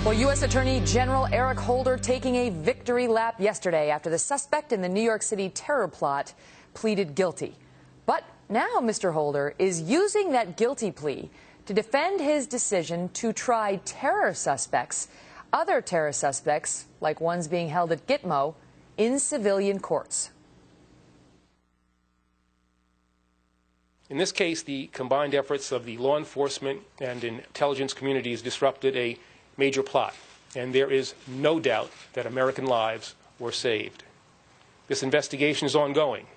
Well, U.S. Attorney General Eric Holder taking a victory lap yesterday after the suspect in the New York City terror plot pleaded guilty. But now Mr. Holder is using that guilty plea to defend his decision to try other terror suspects, like ones being held at Gitmo, in civilian courts. In this case, the combined efforts of the law enforcement and intelligence communities disrupted a major plot, and there is no doubt that American lives were saved. This investigation is ongoing,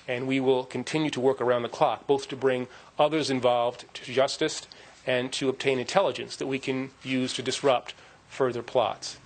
and we will continue to work around the clock, both to bring others involved to justice and to obtain intelligence that we can use to disrupt further plots.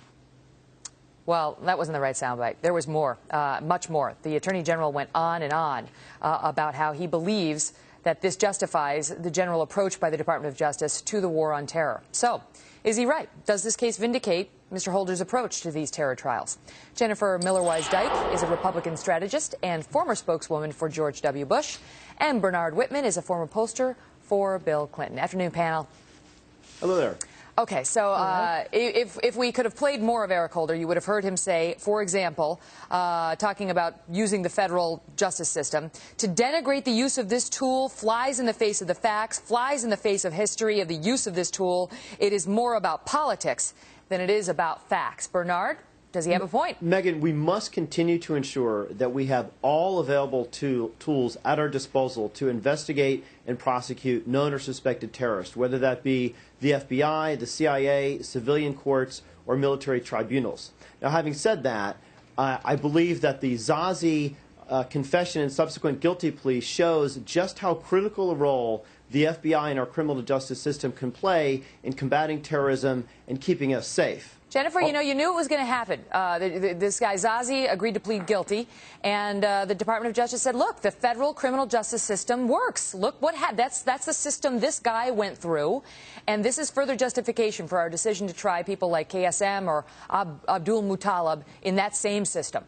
Well, that wasn't the right soundbite. There was more, much more. The Attorney General went on and on about how he believes that this justifies the general approach by the Department of Justice to the war on terror. So, is he right? Does this case vindicate Mr. Holder's approach to these terror trials? Jennifer Miller-Wise-Dyke is a Republican strategist and former spokeswoman for George W. Bush, and Bernard Whitman is a former pollster for Bill Clinton. Afternoon, panel. Hello there. Okay, so if we could have played more of Eric Holder, you would have heard him say, for example, talking about using the federal justice system, to denigrate the use of this tool flies in the face of the facts, flies in the face of history of the use of this tool. It is more about politics than it is about facts. Bernard, does he have a point? Megan, we must continue to ensure that we have all available tools at our disposal to investigate and prosecute known or suspected terrorists, whether that be the FBI, the CIA, civilian courts, or military tribunals. Now, having said that, I believe that the Zazi confession and subsequent guilty plea shows just how critical a role the FBI and our criminal justice system can play in combating terrorism and keeping us safe. Jennifer, you know, you knew it was going to happen. This guy Zazi agreed to plead guilty, and the Department of Justice said, look, the federal criminal justice system works. Look what that's the system this guy went through, and this is further justification for our decision to try people like KSM or Abdul Muttalib in that same system.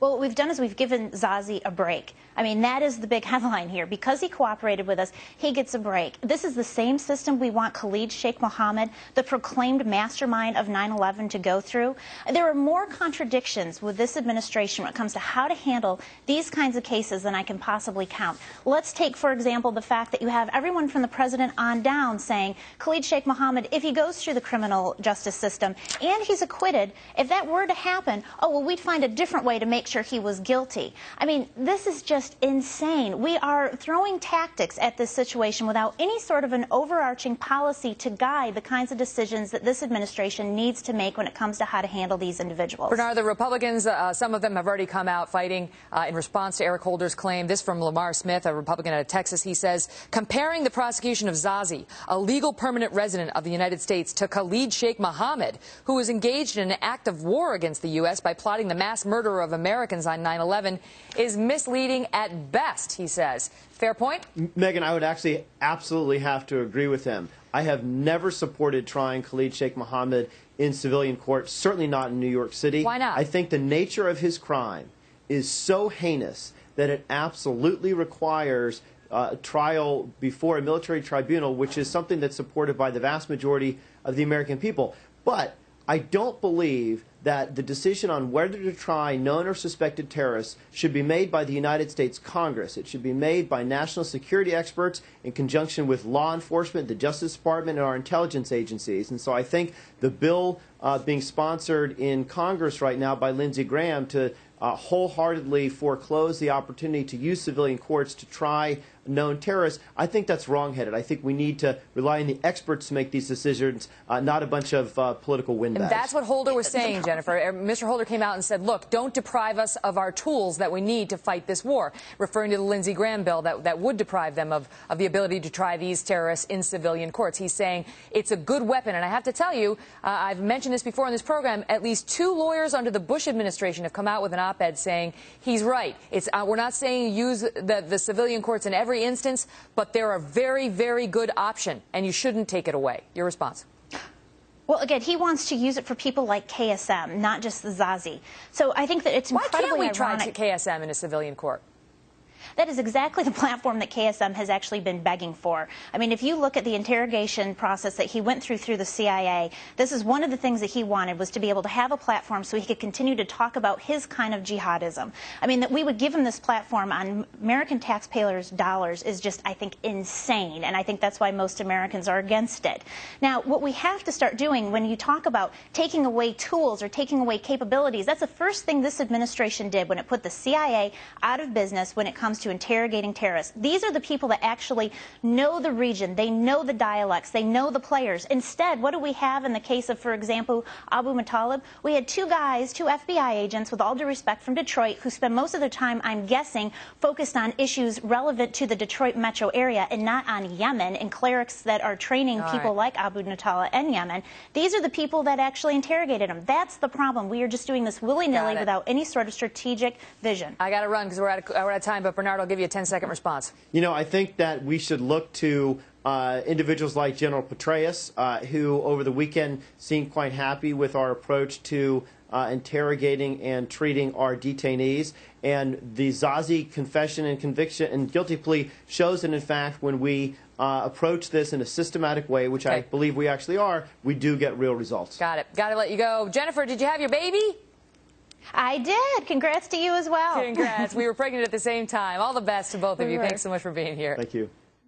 Well, what we've done is we've given Zazi a break. I mean, that is the big headline here. Because he cooperated with us, he gets a break. This is the same system we want Khalid Sheikh Mohammed, the proclaimed mastermind of 9/11, to go through. There are more contradictions with this administration when it comes to how to handle these kinds of cases than I can possibly count. Let's take, for example, the fact that you have everyone from the president on down saying Khalid Sheikh Mohammed, if he goes through the criminal justice system and he's acquitted, if that were to happen, oh, well, we'd find a different way to make sure he was guilty. I mean, this is just insane. We are throwing tactics at this situation without any sort of an overarching policy to guide the kinds of decisions that this administration needs to make when it comes to how to handle these individuals. Bernard, the Republicans, some of them have already come out fighting in response to Eric Holder's claim. This from Lamar Smith, a Republican out of Texas. He says, comparing the prosecution of Zazi, a legal permanent resident of the United States, to Khalid Sheikh Mohammed, who was engaged in an act of war against the U.S. by plotting the mass murder of Americans on 9/11, is misleading at best, he says. Fair point? Megan, I would actually absolutely have to agree with him. I have never supported trying Khalid Sheikh Mohammed in civilian court, certainly not in New York City. Why not? I think the nature of his crime is so heinous that it absolutely requires a trial before a military tribunal, which is something that's supported by the vast majority of the American people. But I don't believe that the decision on whether to try known or suspected terrorists should be made by the United States Congress. It should be made by national security experts in conjunction with law enforcement, the Justice Department, and our intelligence agencies. And so I think the bill being sponsored in Congress right now by Lindsey Graham to wholeheartedly foreclose the opportunity to use civilian courts to try known terrorists, I think that's wrongheaded. I think we need to rely on the experts to make these decisions, not a bunch of political windbags. And that's what Holder was saying, Jennifer. Mr. Holder came out and said, look, don't deprive us of our tools that we need to fight this war, referring to the Lindsey Graham bill that would deprive them of the ability to try these terrorists in civilian courts. He's saying it's a good weapon. And I have to tell you, I've mentioned this before in this program, at least 2 lawyers under the Bush administration have come out with an op-ed saying he's right. We're not saying use the civilian courts in every instance, but they're a very, very good option, and you shouldn't take it away. Your response? Well, again, he wants to use it for people like KSM, not just the Zazi. So I think that it's incredibly ironic. Why can't we try KSM in a civilian court? That is exactly the platform that KSM has actually been begging for. I mean, if you look at the interrogation process that he went through the CIA, this is one of the things that he wanted, was to be able to have a platform so he could continue to talk about his kind of jihadism. I mean, that we would give him this platform on American taxpayers' dollars is just, I think, insane, and I think that's why most Americans are against it. Now, what we have to start doing when you talk about taking away tools or taking away capabilities, that's the first thing this administration did when it put the CIA out of business when it comes to interrogating terrorists. These are the people that actually know the region, they know the dialects, they know the players. Instead, what do we have in the case of, for example, Abu Muttalib? We had two guys, two FBI agents, with all due respect, from Detroit, who spend most of their time, I'm guessing, focused on issues relevant to the Detroit metro area and not on Yemen and clerics that are training people like Abu Muttalib in Yemen. These are the people that actually interrogated him. That's the problem. We are just doing this willy-nilly without any sort of strategic vision. I got to run because we're out of time, but Bernard, I'll give you a 10-second response. You know, I think that we should look to individuals like General Petraeus, who over the weekend seemed quite happy with our approach to interrogating and treating our detainees. And the Zazi confession and conviction and guilty plea shows that, in fact, when we approach this in a systematic way, which I believe we actually are, we do get real results. Got it. Got to let you go. Jennifer, did you have your baby? I did. Congrats to you as well. Congrats. We were pregnant at the same time. All the best to both of you. Thanks so much for being here. Thank you.